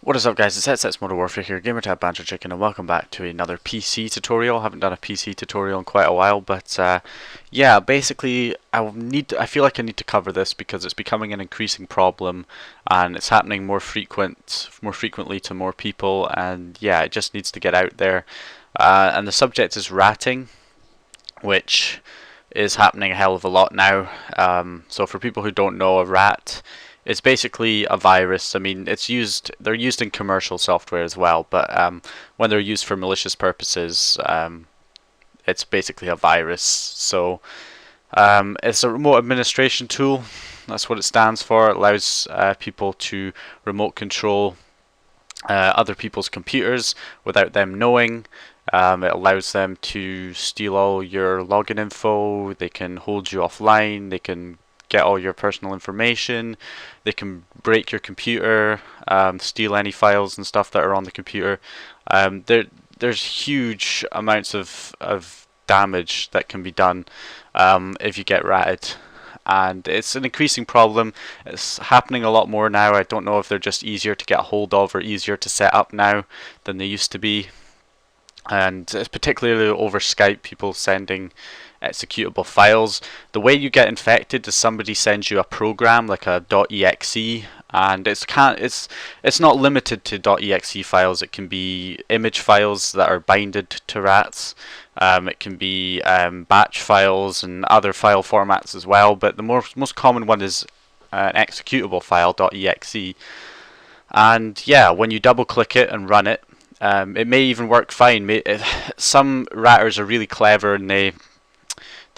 What is up, guys? It's Headsets Modern Warfare here, Gamertag Banjo Chicken, and welcome back to another PC tutorial. I haven't done a PC tutorial in quite a while, but yeah, basically I feel like I need to cover this because it's becoming an increasing problem, and it's happening more frequently to more people, and yeah, it just needs to get out there. And the subject is ratting, which is happening a hell of a lot now. So for people who don't know, a rat, it's basically a virus. I mean, they're used in commercial software as well, but when they're used for malicious purposes, it's basically a virus. So it's a remote administration tool. That's what it stands for. It allows people to remote control other people's computers without them knowing. It allows them to steal all your login info. They can hold you offline. They can get all your personal information. They can break your computer, steal any files and stuff that are on the computer. There's huge amounts of damage that can be done if you get ratted. And it's an increasing problem. It's happening a lot more now. I don't know if they're just easier to get a hold of or easier to set up now than they used to be. And it's particularly over Skype, people sending executable files. The way you get infected is somebody sends you a program like a .exe, and it's not limited to .exe files. It can be image files that are binded to rats. It can be batch files and other file formats as well, but the most common one is an executable file .exe. And yeah, when you double click it and run it, it may even work fine. Some ratters are really clever, and they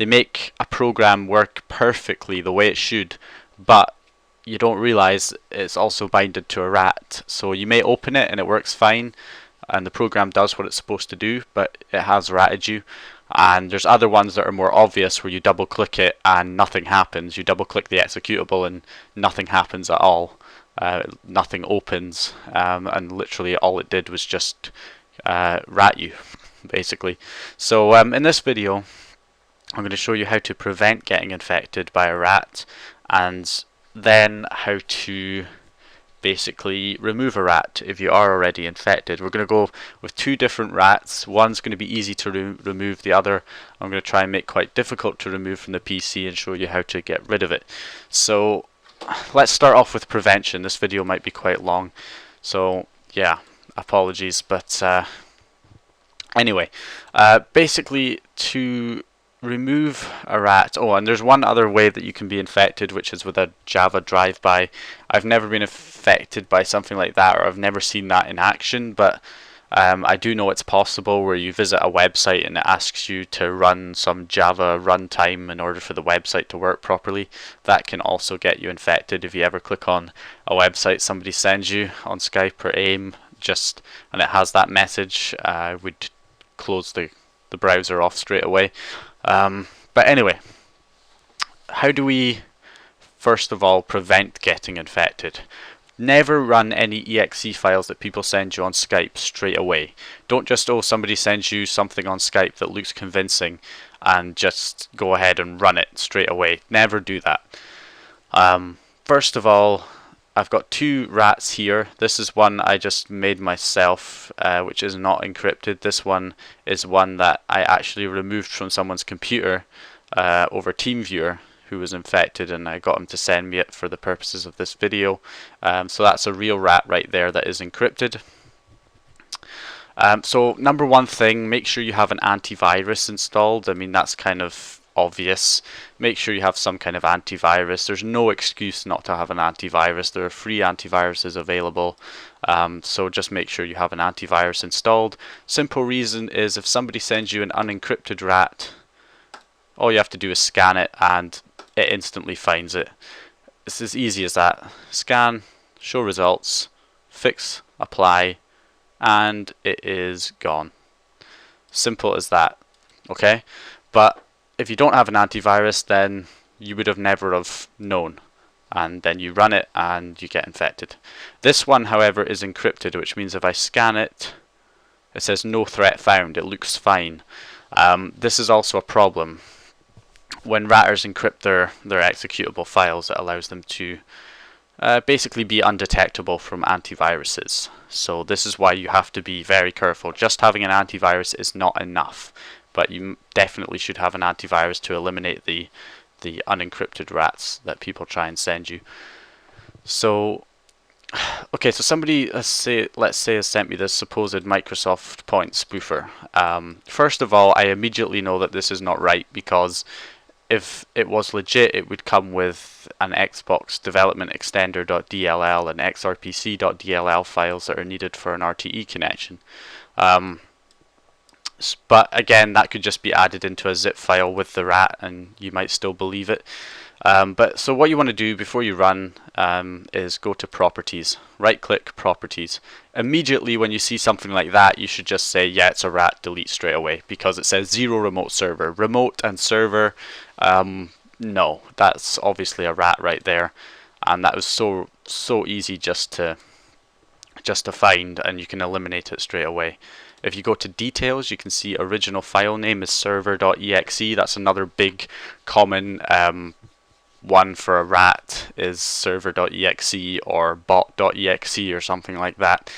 make a program work perfectly the way it should, but you don't realize it's also binded to a rat. So you may open it and it works fine, and the program does what it's supposed to do, but it has ratted you. And there's other ones that are more obvious, where you double click it and nothing happens. You double click the executable and nothing happens at all. Nothing opens, and literally all it did was just rat you, basically. So in this video, I'm going to show you how to prevent getting infected by a rat, and then how to basically remove a rat if you are already infected. We're going to go with two different rats. One's going to be easy to remove, the other I'm going to try and make quite difficult to remove from the PC and show you how to get rid of it. So let's start off with prevention. This video might be quite long, so yeah, apologies, but anyway, basically to remove a rat. Oh, and there's one other way that you can be infected, which is with a Java drive-by. I've never been affected by something like that, or I've never seen that in action, but I do know it's possible, where you visit a website and it asks you to run some Java runtime in order for the website to work properly. That can also get you infected if you ever click on a website somebody sends you on Skype or AIM, and it has that message. I would close the browser off straight away. But anyway, how do we first of all prevent getting infected? Never run any exe files that people send you on Skype straight away. Don't just, somebody sends you something on Skype that looks convincing and just go ahead and run it straight away. Never do that. First of all, I've got two rats here. This is one I just made myself, which is not encrypted. This one is one that I actually removed from someone's computer over TeamViewer, who was infected, and I got him to send me it for the purposes of this video. So that's a real rat right there that is encrypted. So number one thing, make sure you have an antivirus installed. I mean, that's kind of obvious. Make sure you have some kind of antivirus. There's no excuse not to have an antivirus. There are free antiviruses available. So just make sure you have an antivirus installed. Simple reason is, if somebody sends you an unencrypted rat, all you have to do is scan it and it instantly finds it. It's as easy as that. Scan, show results, fix, apply, and it is gone. Simple as that. Okay? But if you don't have an antivirus, then you would have never have known, and then you run it and you get infected. This one, however, is encrypted, which means if I scan it, it says no threat found. It looks fine. This is also a problem. When ratters encrypt their executable files, it allows them to basically be undetectable from antiviruses. So this is why you have to be very careful. Just having an antivirus is not enough, but you definitely should have an antivirus to eliminate the unencrypted rats that people try and send you. So okay, so somebody, let's say has sent me this supposed Microsoft point spoofer. First of all, I immediately know that this is not right, because if it was legit, it would come with an Xbox development extender.dll and xrpc.dll files that are needed for an RTE connection. But again, that could just be added into a zip file with the rat, and you might still believe it. But so what you want to do before you run is go to Properties, right-click Properties. Immediately when you see something like that, you should just say, yeah, it's a rat, delete straight away, because it says 0 remote server. Remote and server, no, that's obviously a rat right there, and that was so easy just to find, and you can eliminate it straight away. If you go to details, you can see original file name is server.exe. That's another big common one for a rat, is server.exe or bot.exe or something like that.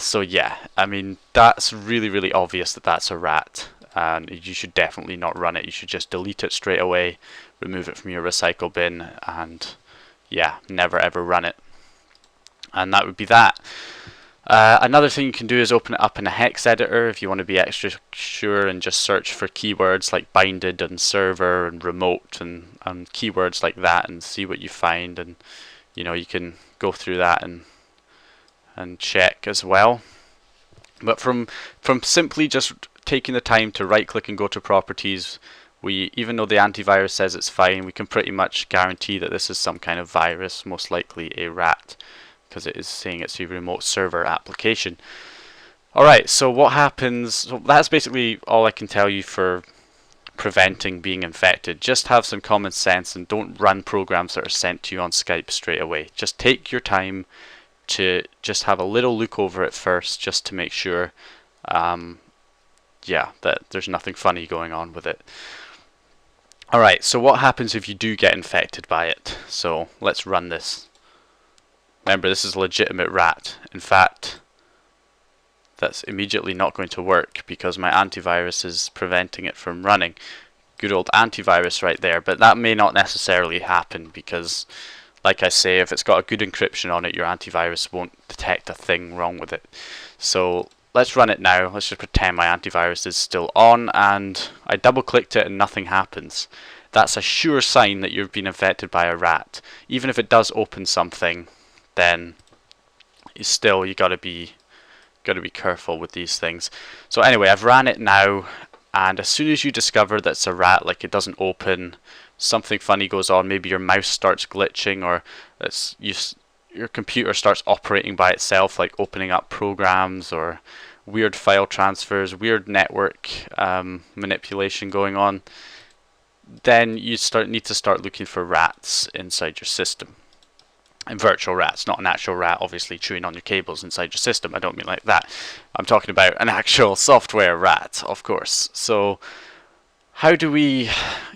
So yeah, I mean, that's really obvious that that's a rat, and you should definitely not run it. You should just delete it straight away, remove it from your recycle bin, and yeah, never ever run it. And that would be that. Another thing you can do is open it up in a hex editor if you want to be extra sure, and just search for keywords like binded and server and remote and keywords like that, and see what you find. And you know, you can go through that and check as well. But from simply just taking the time to right click and go to properties, even though the antivirus says it's fine, we can pretty much guarantee that this is some kind of virus, most likely a rat, because it is saying it's a remote server application. Alright, so what happens? So that's basically all I can tell you for preventing being infected. Just have some common sense and don't run programs that are sent to you on Skype straight away. Just take your time to just have a little look over it first, just to make sure yeah, that there's nothing funny going on with it. Alright, so what happens if you do get infected by it? So let's run this. Remember, this is a legitimate rat. In fact, that's immediately not going to work because my antivirus is preventing it from running. Good old antivirus right there, but that may not necessarily happen because, like I say, if it's got a good encryption on it, your antivirus won't detect a thing wrong with it. So let's run it now. Let's just pretend my antivirus is still on, and I double clicked it and nothing happens. That's a sure sign that you've been infected by a rat. Even if it does open something, then you gotta be careful with these things. So anyway, I've ran it now, and as soon as you discover that it's a rat, like it doesn't open, something funny goes on, maybe your mouse starts glitching, or your computer starts operating by itself, like opening up programs, or weird file transfers, weird network manipulation going on, then you need to start looking for rats inside your system. And virtual rats, not an actual rat obviously chewing on your cables inside your system. I don't mean like that. I'm talking about an actual software rat, of course. So how do we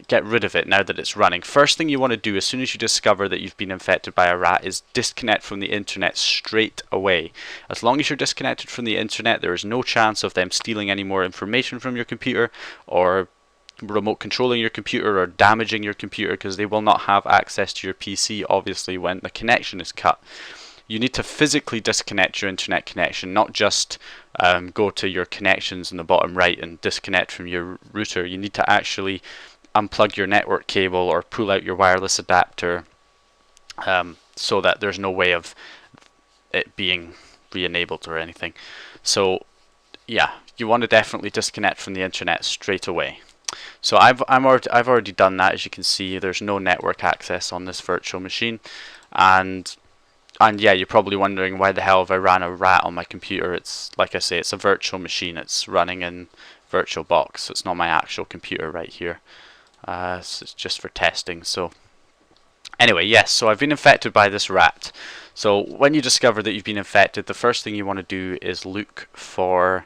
get rid of it now that it's running? First thing you want to do as soon as you discover that you've been infected by a rat is disconnect from the internet straight away. As long as you're disconnected from the internet, there is no chance of them stealing any more information from your computer, or remote controlling your computer, or damaging your computer, because they will not have access to your PC obviously when the connection is cut. You need to physically disconnect your internet connection, not just go to your connections in the bottom right and disconnect from your router. You need to actually unplug your network cable or pull out your wireless adapter, so that there's no way of it being re-enabled or anything. So yeah, you want to definitely disconnect from the internet straight away. So I've already done that. As you can see, there's no network access on this virtual machine, and yeah, you're probably wondering why the hell have I ran a rat on my computer. It's like I say, it's a virtual machine. It's running in VirtualBox. So it's not my actual computer right here. So it's just for testing. So anyway, yes. So I've been infected by this rat. So when you discover that you've been infected, the first thing you want to do is look for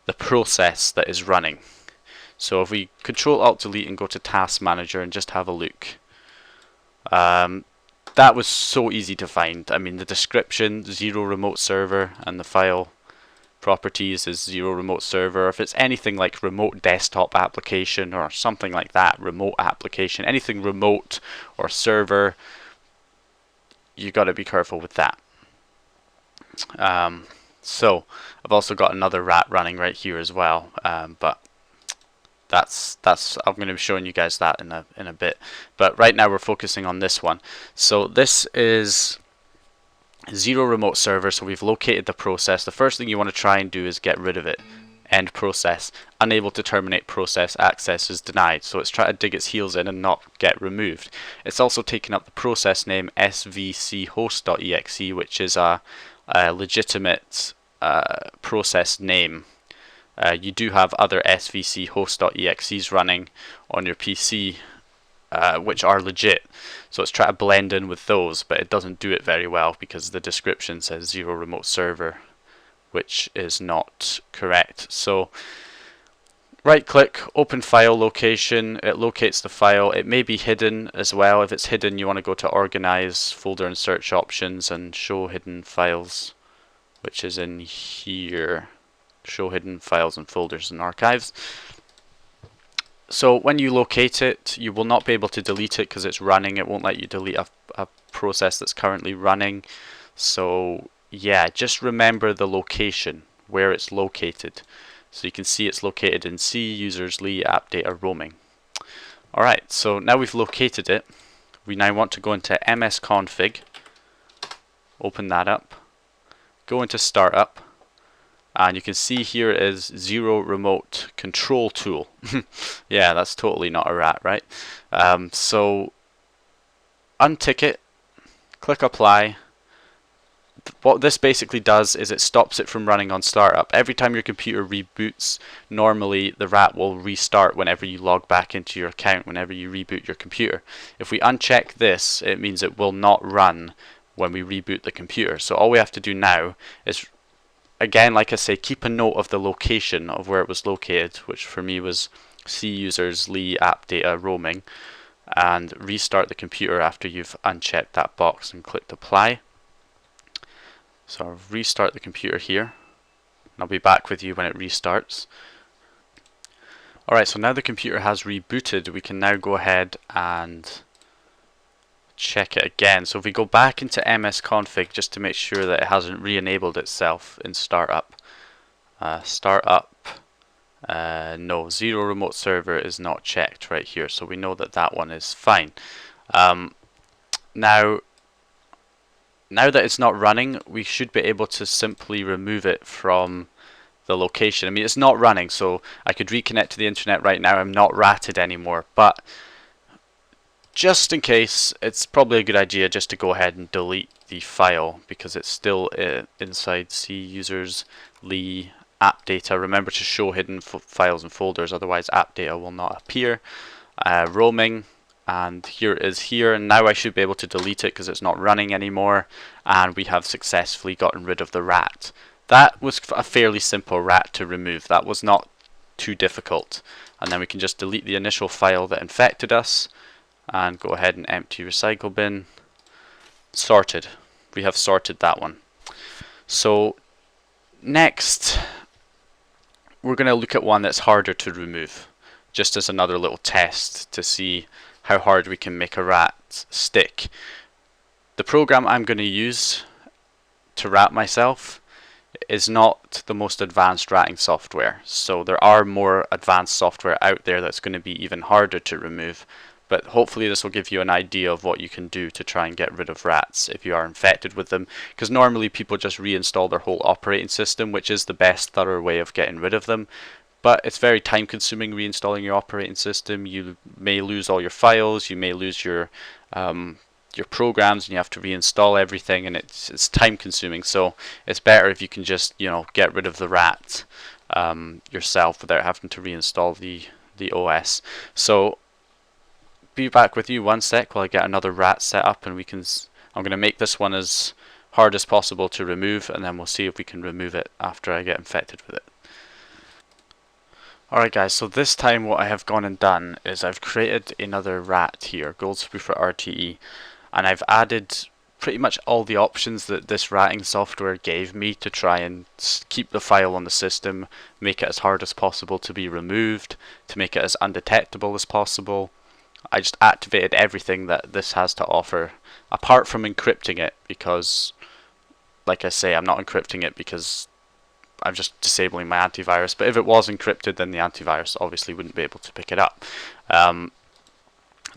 the process that is running. So if we Control Alt Delete and go to Task Manager and just have a look, the that was so easy to find. I mean, the description, 0 remote server, and the file properties is 0 remote server. If it's anything like remote desktop application or something like that, remote application, anything remote or server, you got to be careful with that. So I've also got another rat running right here as well, but that's I'm going to be showing you guys that in a bit. But right now we're focusing on this one. So this is 0 remote server, so we've located the process. The first thing you want to try and do is get rid of it. End process. Unable to terminate process, access is denied. So it's trying to dig its heels in and not get removed. It's also taken up the process name svchost.exe, which is a legitimate process name. You do have other svchost.exes running on your PC which are legit, so it's trying to blend in with those, but it doesn't do it very well because the description says 0 remote server, which is not correct. So right click, open file location, it locates the file. It may be hidden as well. If it's hidden, you want to go to organize, folder and search options, and show hidden files, which is in here. Show hidden files and folders and archives. So when you locate it, you will not be able to delete it because it's running. It won't let you delete a process that's currently running. So yeah, just remember the location, where it's located. So you can see it's located in C, users, Lee, app data, roaming. Alright, so now we've located it. We now want to go into msconfig, open that up, go into startup, and you can see here is 0 remote control tool. Yeah, that's totally not a rat, right? So untick it, click apply. What this basically does is it stops it from running on startup. Every time your computer reboots, normally the rat will restart whenever you log back into your account, whenever you reboot your computer. If we uncheck this, it means it will not run when we reboot the computer. So all we have to do now is, again, like I say, keep a note of the location of where it was located, which for me was C, users, Lee, app data, roaming, and restart the computer after you've unchecked that box and clicked apply. So I'll restart the computer here, and I'll be back with you when it restarts. Alright, so now the computer has rebooted, we can now go ahead and check it again. So if we go back into msconfig just to make sure that it hasn't re-enabled itself in startup. No, 0 remote server is not checked right here, so we know that that one is fine. Now that it's not running, we should be able to simply remove it from the location. I mean, it's not running, so I could reconnect to the internet right now. I'm not ratted anymore, but just in case, it's probably a good idea just to go ahead and delete the file because it's still inside C, users, Lee, app data. Remember to show hidden files and folders, otherwise app data will not appear. Roaming. And here it is here, and now I should be able to delete it because it's not running anymore, and we have successfully gotten rid of the rat. That was a fairly simple rat to remove. That was not too difficult. And then we can just delete the initial file that infected us and go ahead and empty recycle bin. Sorted. We have sorted that one. So next we're going to look at one that's harder to remove, just as another little test to see how hard we can make a rat stick. The program I'm going to use to rat myself is not the most advanced ratting software. So there are more advanced software out there that's going to be even harder to remove. But hopefully this will give you an idea of what you can do to try and get rid of rats if you are infected with them. Because normally people just reinstall their whole operating system, which is the best, thorough way of getting rid of them. But it's very time consuming reinstalling your operating system. You may lose all your files, you may lose your programs, and you have to reinstall everything, and it's time consuming. So it's better if you can just, you know, get rid of the rat yourself without having to reinstall the OS. So be back with you one sec while I get another rat set up, and I'm going to make this one as hard as possible to remove, and then we'll see if we can remove it after I get infected with it. Alright guys, so this time what I have gone and done is I've created another rat here, gold spoofer RTE. and I've added pretty much all the options that this ratting software gave me to try and keep the file on the system, make it as hard as possible to be removed, to make it as undetectable as possible. I just activated everything that this has to offer, apart from encrypting it, because, like I say, I'm not encrypting it because I'm just disabling my antivirus. But if it was encrypted, then the antivirus obviously wouldn't be able to pick it up.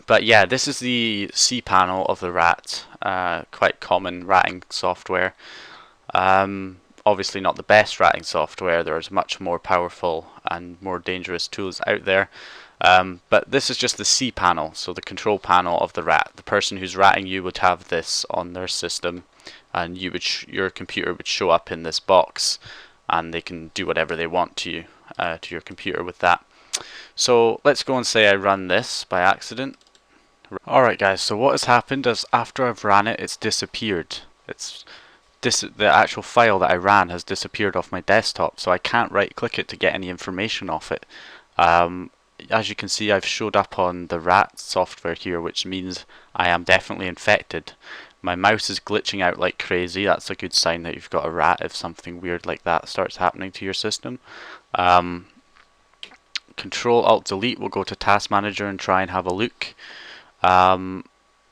But yeah, this is the cPanel of the rat, quite common ratting software. Obviously not the best ratting software, there's much more powerful and more dangerous tools out there. But this is just the cPanel, so the control panel of the rat. The person who's ratting you would have this on their system, and you would your computer would show up in this box, and they can do whatever they want to you, to your computer with that. So let's go and say I run this by accident. Alright guys, so what has happened is after I've ran it, it's disappeared. The actual file that I ran has disappeared off my desktop, so I can't right click it to get any information off it. As you can see, I've showed up on the rat software here, which means I am definitely infected. My mouse is glitching out like crazy. That's a good sign that you've got a rat if something weird like that starts happening to your system. Control Alt Delete will go to Task Manager and try and have a look.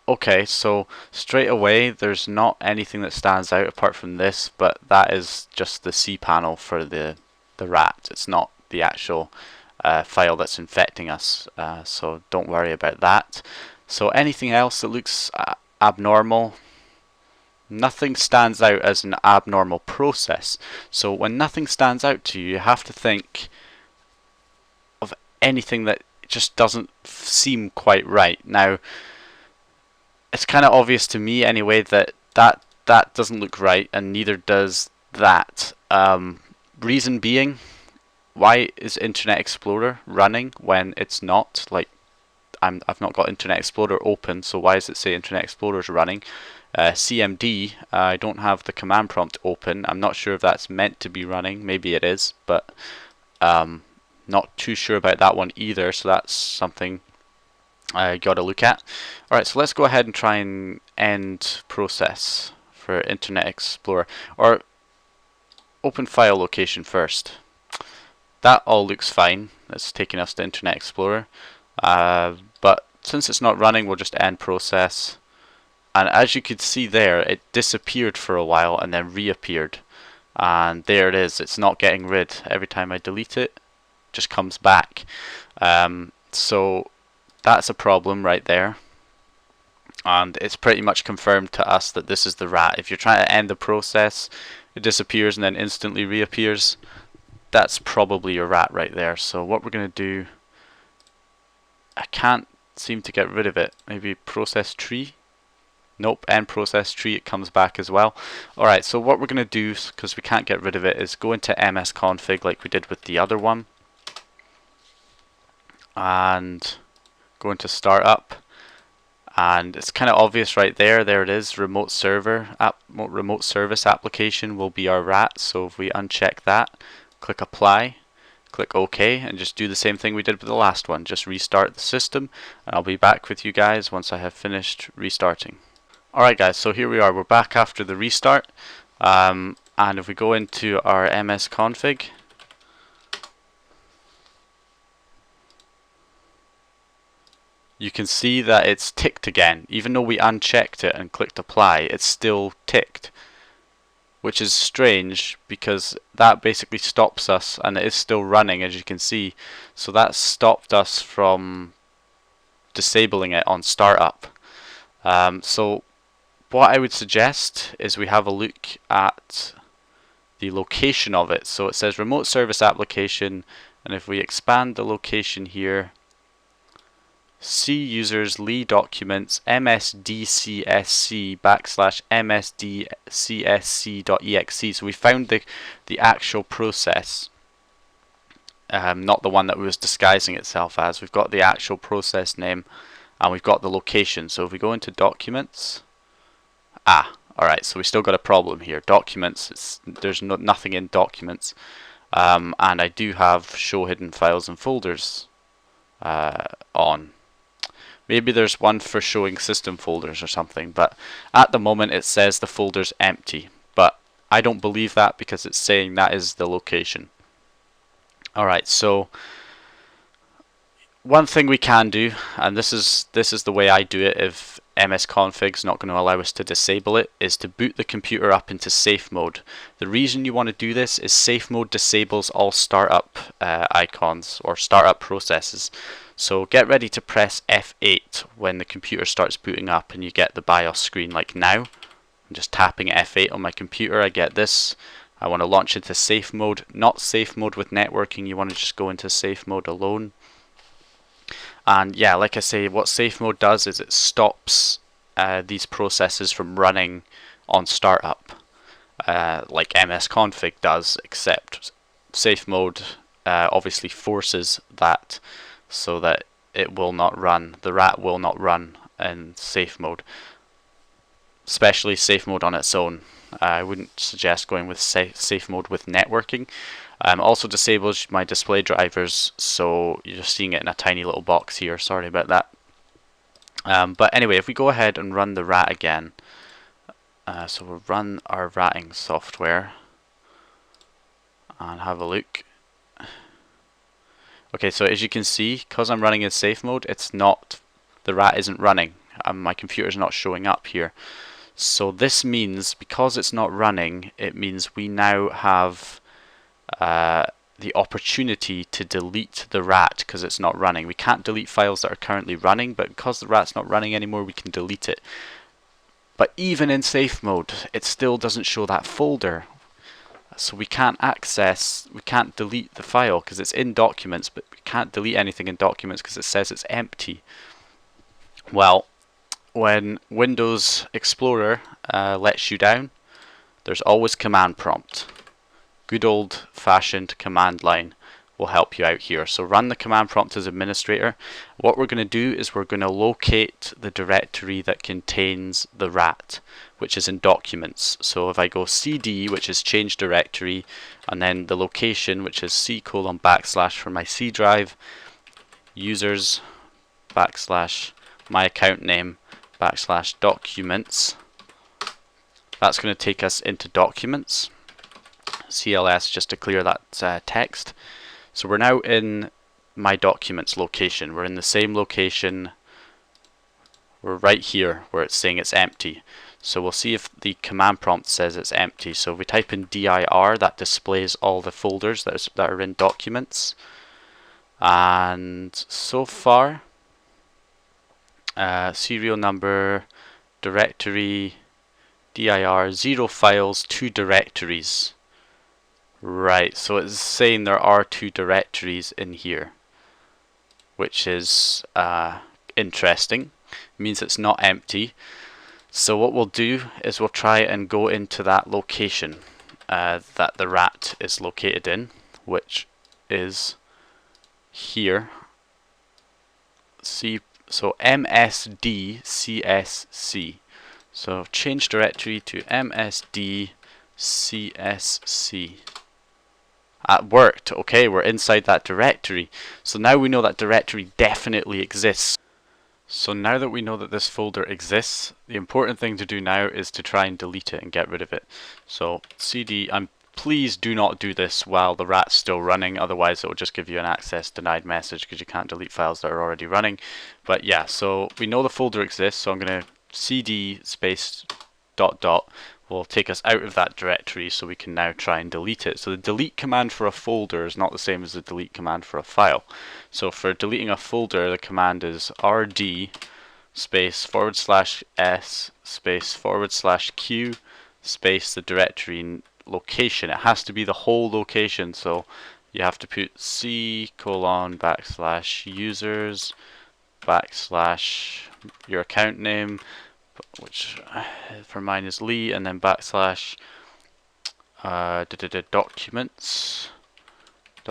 Okay, so straight away there's not anything that stands out apart from this, but that is just the cPanel for the rat. It's not the actual file that's infecting us, so don't worry about that. So anything else that looks abnormal, nothing stands out as an abnormal process. So when nothing stands out to you, you have to think of anything that just doesn't seem quite right. Now, it's kind of obvious to me anyway that doesn't look right, and neither does that. Reason being, why is Internet Explorer running when it's not? Like, I've not got Internet Explorer open, so why does it say Internet Explorer is running? CMD, I don't have the command prompt open. I'm not sure if that's meant to be running. Maybe it is, but not too sure about that one either, so that's something I gotta look at. Alright, so let's go ahead and try and end process for Internet Explorer, or open file location first. That all looks fine. It's taking us to Internet Explorer, but since it's not running, we'll just end process. And as you could see there, it disappeared for a while and then reappeared, and there it is. It's not getting rid. Every time I delete it, just comes back. So that's a problem right there, and it's pretty much confirmed to us that this is the rat. If you're trying to end the process, it disappears and then instantly reappears. That's probably your rat right there. So what we're going to do, I can't seem to get rid of it. Maybe process tree? Nope, end process tree, it comes back as well. Alright, so what we're going to do, because we can't get rid of it, is go into msconfig like we did with the other one, and go into startup, and it's kind of obvious right there. There it is. Remote service application will be our rat. So if we uncheck that, click apply, click OK, and just do the same thing we did with the last one. Just restart the system, and I'll be back with you guys once I have finished restarting. Alright guys, so here we are. We're back after the restart, and if we go into our msconfig, you can see that it's ticked again. Even though we unchecked it and clicked apply, it's still ticked, which is strange because that basically stops us, and it is still running, as you can see. So that stopped us from disabling it on startup. So what I would suggest is we have a look at the location of it. So it says remote service application, and if we expand the location here, C users Lee documents msdcsc /msdcsc.exe. So we found the actual process, not the one that was disguising itself as. We've got the actual process name, and we've got the location. So if we go into documents, alright, so we still got a problem here. Documents, there's nothing in documents, and I do have show hidden files and folders on. Maybe there's one for showing system folders or something, but at the moment it says the folder's empty. But I don't believe that because it's saying that is the location. Alright, so one thing we can do, and this is the way I do it if msconfig's not going to allow us to disable it, is to boot the computer up into safe mode. The reason you want to do this is safe mode disables all startup icons or startup processes. So get ready to press F8 when the computer starts booting up and you get the BIOS screen like now. I'm just tapping F8 on my computer, I get this. I want to launch into safe mode, not safe mode with networking, you want to just go into safe mode alone. And yeah, like I say, what safe mode does is it stops these processes from running on startup, like msconfig does, except safe mode obviously forces that so that it will not run, the rat will not run in safe mode, especially safe mode on its own. I wouldn't suggest going with safe mode with networking. Also disables my display drivers, so you're just seeing it in a tiny little box here, sorry about that. But anyway, if we go ahead and run the rat again, so we'll run our ratting software and have a look. Okay, so as you can see, because I'm running in safe mode, it's not, the rat isn't running. My computer's not showing up here. So this means, because it's not running, it means we now have the opportunity to delete the rat because it's not running. We can't delete files that are currently running, but because the rat's not running anymore, we can delete it. But even in safe mode, it still doesn't show that folder. So we can't delete the file because it's in documents, but we can't delete anything in documents because it says it's empty. Well, when Windows Explorer lets you down, there's always command prompt. Good old-fashioned command line will help you out here. So run the command prompt as administrator. What we're going to do is we're going to locate the directory that contains the rat, which is in documents. So if I go cd, which is change directory, and then the location, which is c:\/ for my C drive, users / my account name / documents, that's going to take us into documents. CLS just to clear that text. So we're now in my documents location. We're in the same location. We're right here where it's saying it's empty. So we'll see if the command prompt says it's empty. So if we type in dir, that displays all the folders that are in documents. And so far, serial number, directory, dir, 0 files, 2 directories. Right, so it's saying there are 2 directories in here, which is interesting. It means it's not empty. So what we'll do is we'll try and go into that location that the rat is located in, which is here. So msdcsc. So change directory to msdcsc. That worked. Okay, we're inside that directory. So now we know that directory definitely exists. So now that we know that this folder exists, the important thing to do now is to try and delete it and get rid of it. So cd, please do not do this while the rat's still running, otherwise it will just give you an access denied message because you can't delete files that are already running. But yeah, so we know the folder exists, so I'm going to cd space ... will take us out of that directory so we can now try and delete it. So the delete command for a folder is not the same as the delete command for a file. So for deleting a folder, the command is rd space /s space /q space the directory location. It has to be the whole location, so you have to put c:\/ users / your account name, which for mine is Lee, and then / documents /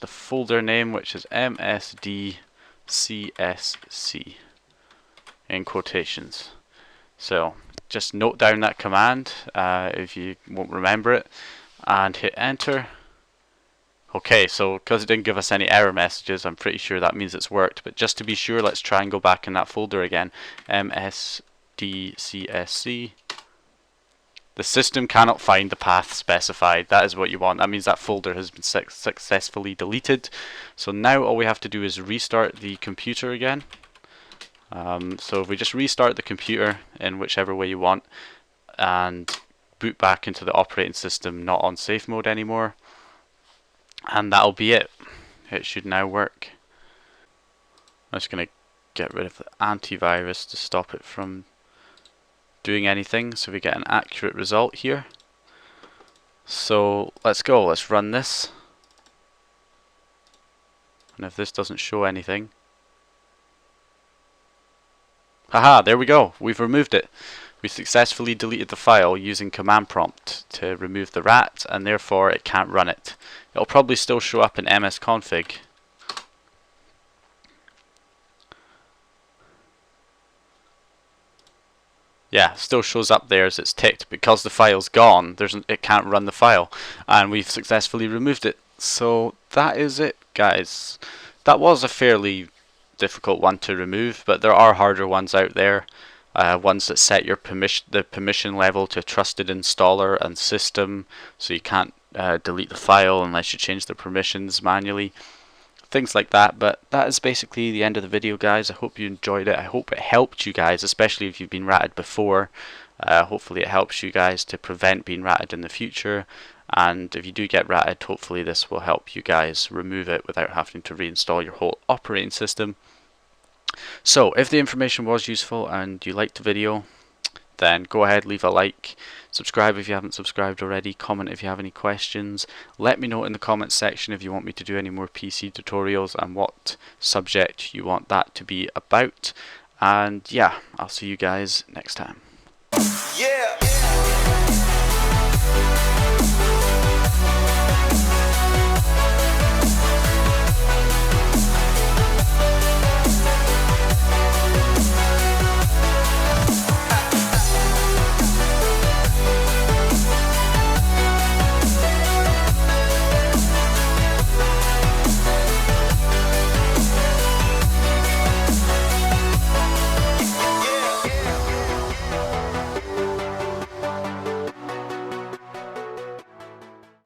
the folder name, which is msdcsc in quotations. So just note down that command if you won't remember it, and hit enter. Okay, so because it didn't give us any error messages, I'm pretty sure that means it's worked. But just to be sure, let's try and go back in that folder again. msdcsc. The system cannot find the path specified. That is what you want. That means that folder has been successfully deleted. So now all we have to do is restart the computer again. So if we just restart the computer in whichever way you want and boot back into the operating system, not on safe mode anymore, and that'll be it. It should now work. I'm just going to get rid of the antivirus to stop it from doing anything, so we get an accurate result here. So let's go, let's run this. And if this doesn't show anything, haha, there we go, we've removed it. We successfully deleted the file using command prompt to remove the rat, and therefore it can't run it. It'll probably still show up in msconfig. Yeah, still shows up there as it's ticked. Because the file's gone, it can't run the file, and we've successfully removed it. So that is it, guys. That was a fairly difficult one to remove, but there are harder ones out there. Ones that set your permission level to trusted installer and system, so you can't delete the file unless you change the permissions manually. Things like that. But that is basically the end of the video, guys. I hope you enjoyed it. I hope it helped you guys, especially if you've been ratted before. Hopefully it helps you guys to prevent being ratted in the future. And if you do get ratted, hopefully this will help you guys remove it without having to reinstall your whole operating system. So if the information was useful and you liked the video, then go ahead, leave a like, subscribe if you haven't subscribed already, comment if you have any questions. Let me know in the comments section if you want me to do any more PC tutorials and what subject you want that to be about. And yeah, I'll see you guys next time. Yeah.